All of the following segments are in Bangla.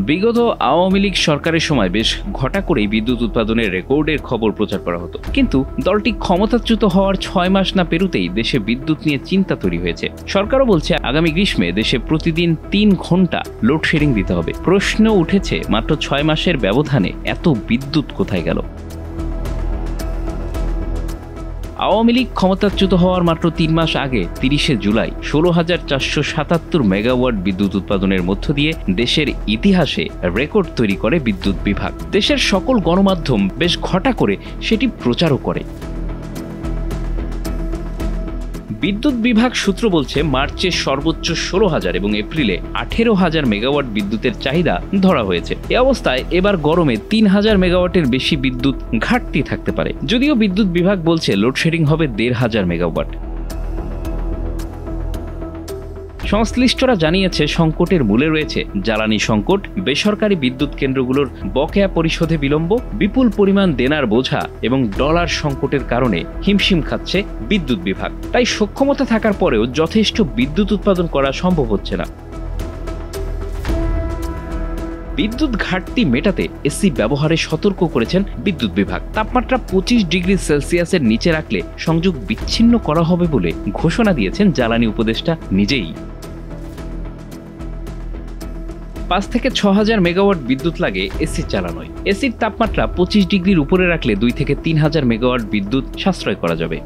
বিগত আওয়ামী লীগ সরকারের সময় বেশ ঘটা করেই বিদ্যুৎ উৎপাদনের রেকর্ডের খবর প্রচার করা হতো, কিন্তু দলটি ক্ষমতাচ্যুত হওয়ার 6 মাস না পেরুতেই দেশে বিদ্যুৎ নিয়ে চিন্তা তৈরি হয়েছে। সরকারও বলছে আগামী গ্রীষ্মে দেশে প্রতিদিন 3 ঘন্টা লোডশেডিং দিতে হবে। প্রশ্ন উঠেছে, মাত্র 6 মাসের ব্যবধানে এত বিদ্যুৎ কোথায় গেল? আওয়ামী লীগ ক্ষমতাচ্যুত হওয়ার মাত্র 3 মাস আগে 30শে জুলাই 16,477 মেগাওয়াট বিদ্যুৎ উৎপাদনের মধ্য দিয়ে দেশের ইতিহাসে রেকর্ড তৈরি করে বিদ্যুৎ বিভাগ। দেশের সকল গণমাধ্যম বেশ ঘটা করে সেটি প্রচারও করে। বিদ্যুৎ বিভাগ সূত্র বলছে, মার্চে সর্বোচ্চ 16,000 এবং এপ্রিলে 18,000 মেগাওয়াট বিদ্যুতের চাহিদা ধরা হয়েছে। এ অবস্থায় এবার গরমে 3,000 মেগাওয়াটের বেশি বিদ্যুৎ ঘাটতি থাকতে পারে। যদিও বিদ্যুৎ বিভাগ বলছে লোডশেডিং হবে 1,500 মেগাওয়াট। সংশ্লিষ্টরা জানিয়েছে, সংকটের মূলে রয়েছে জ্বালানি সংকট, বেসরকারি বিদ্যুৎ কেন্দ্রগুলোর বকেয়া পরিশোধে বিলম্ব, বিপুল পরিমাণ দেনার বোঝা এবং ডলার সংকটের কারণে হিমশিম খাচ্ছে বিদ্যুৎ বিভাগ। তাই সক্ষমতা থাকার পরেও যথেষ্ট বিদ্যুৎ উৎপাদন করা সম্ভব হচ্ছে না। বিদ্যুৎ ঘাটতি মেটাতে এসি ব্যবহারে সতর্ক করেছেন বিদ্যুৎ বিভাগ। তাপমাত্রা 25 ডিগ্রি সেলসিয়াসের নিচে রাখলে সংযোগ বিচ্ছিন্ন করা হবে বলে ঘোষণা দিয়েছেন জ্বালানি উপদেষ্টা নিজেই। 5 থেকে 6,000 মেগাওয়াট বিদ্যুৎ লাগে এসি চালানোয়। এসির তাপমাত্রা 25 ডিগ্রির উপরে রাখলে 2 থেকে 3,000 মেগাওয়াট বিদ্যুৎ সাশ্রয় করা যাবে।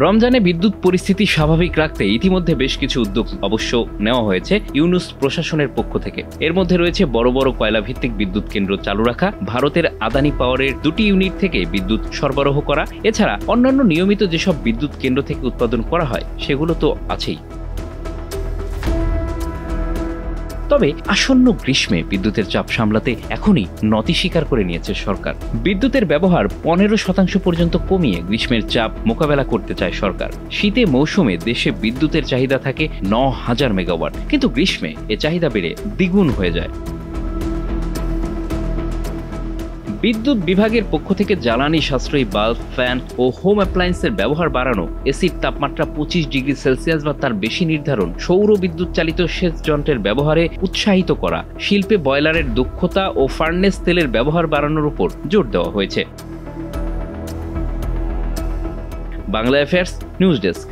রমজানে বিদ্যুৎ পরিস্থিতি স্বাভাবিক রাখতে ইতিমধ্যে বেশ কিছু উদ্যোগ অবশ্য নেওয়া হয়েছে ইউনূস প্রশাসনের পক্ষ থেকে। এর মধ্যে রয়েছে বড় বড় কয়লা ভিত্তিক বিদ্যুৎ কেন্দ্র চালু রাখা, ভারতের আদানি পাওয়ারের 2টি ইউনিট থেকে বিদ্যুৎ সরবরাহ করা, এছাড়া অন্যান্য নিয়মিত যেসব বিদ্যুৎ কেন্দ্র থেকে উৎপাদন করা হয় সেগুলো তো আছেই। তবে আসন্ন গ্রীষ্মে বিদ্যুতের চাপ সামলাতে এখনই নতি স্বীকার করে নিয়েছে সরকার। বিদ্যুতের ব্যবহার 15% পর্যন্ত কমিয়ে গ্রীষ্মের চাপ মোকাবেলা করতে চায় সরকার। শীতে মৌসুমে দেশে বিদ্যুতের চাহিদা থাকে 9,000 মেগাওয়াট, কিন্তু গ্রীষ্মে এ চাহিদা বেড়ে দ্বিগুণ হয়ে যায়। বিদ্যুৎ বিভাগের পক্ষ থেকে জ্বালানি সাশ্রয়ী বাল্ব, ফ্যান ও হোম অ্যাপ্লায়েন্সের ব্যবহার বাড়ানো, এসির তাপমাত্রা 25 ডিগ্রি সেলসিয়াস বা তার বেশি নির্ধারণ, সৌর বিদ্যুৎ চালিত সেচ যন্ত্রের ব্যবহারে উৎসাহিত করা, শিল্পে বয়লারের দক্ষতা ও ফার্নেস তেলের ব্যবহার বাড়ানোর উপর জোর দেওয়া হয়েছে। Bangla affairs, news desk.